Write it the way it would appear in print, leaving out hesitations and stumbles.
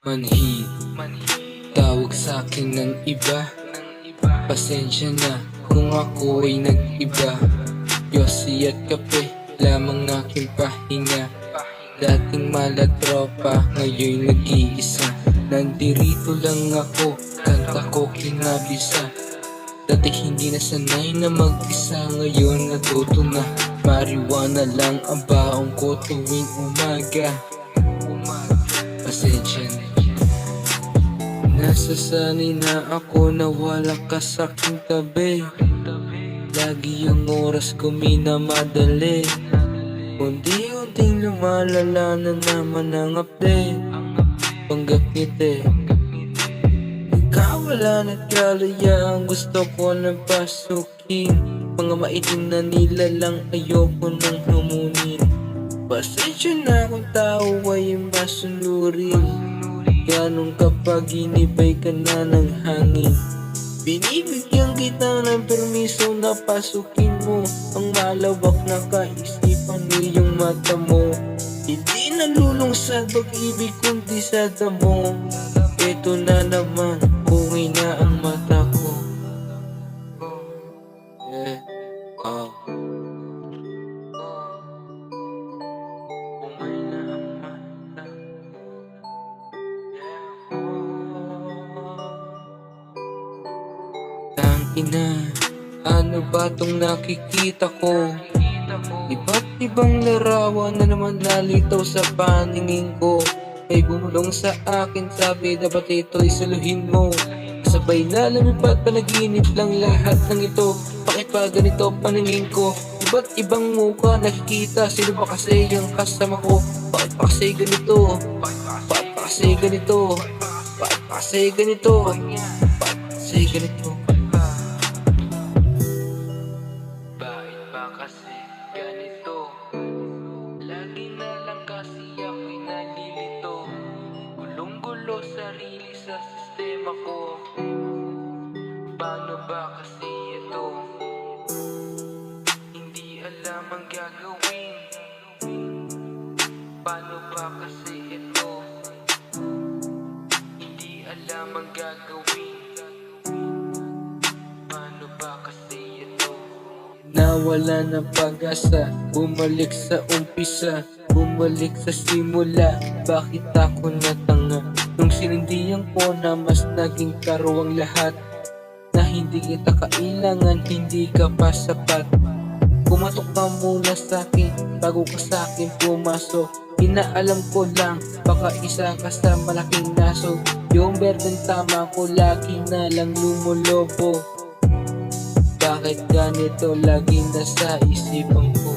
Manhid, tawag sa'kin ng iba. Pasensya na kung ako ay nag-iba. Yosi at kape lamang aking pahinga. Dating malatropa, ngayon'y nag-iisa. Nandirito lang ako, kanta ko kinabisa. Dati hindi na sanay na mag-isa, ngayon natuto na. Marijuana lang ang baong ko tuwing umaga. Pasensya na. Nasasanay na ako na wala ka sa'king tabi. Lagi yung oras ko minamadali. Unti-unting lumalala na naman ang update. Panggap ngiti, ikaw wala nagkalaya. Ang gusto ko nang pasukin. Mga maitim na nila lang ayoko nang hamunin. Pasensya na kung tao ay masunurin. Ganong kapag inibay ka na ng hangin. Binibigyan kita ng permiso na pasukin mo ang malawak na kaisipan niyong mata mo. Hindi nalulungsad pag-ibig kundi sa damo. Ito na naman, kungay na ang mata ko. Kungay na ang mata ko. Tangina, ano ba tong nakikita ko? Iba't ibang larawan na naman nalitaw sa paningin ko. May bumulong sa akin, sabi dapat ito'y suluhin mo. Sabay na lumipad, panaginip lang lahat ng ito. Bakit pa ganito paningin ko? Iba't ibang mukha nakikita, sino ba kasi yung kasama ko? Bakit pa kasi ganito? Bakit pa kasi ganito? Bakit pa kasi ganito? Bakit pa kasi ganito? Bakit ba kasi ganito? Lagi na lang kasi ako'y nalilito. Gulong-gulo sarili sa sistema ko. Paano ba kasi ito? Hindi alam ang gagawin. Paano ba kasi ito? Hindi alam ang gagawin. Paano ba kasi ito? Nawala ng pag-asa, bumalik sa umpisa, bumalik sa simula. Bakit ako natanga? Nung sinindihan ko na mas naging karuwang lahat. Na hindi kita kailangan, hindi ka pa sapat. Pumatok ka muna sa'kin, bago ka sa'kin pumasok. Inaalam ko lang, baka isa ka sa malaking naso. Yung berdeng tama ko, lagi na lang lumulobo. Bakit ganito lagi nasa isipan ko?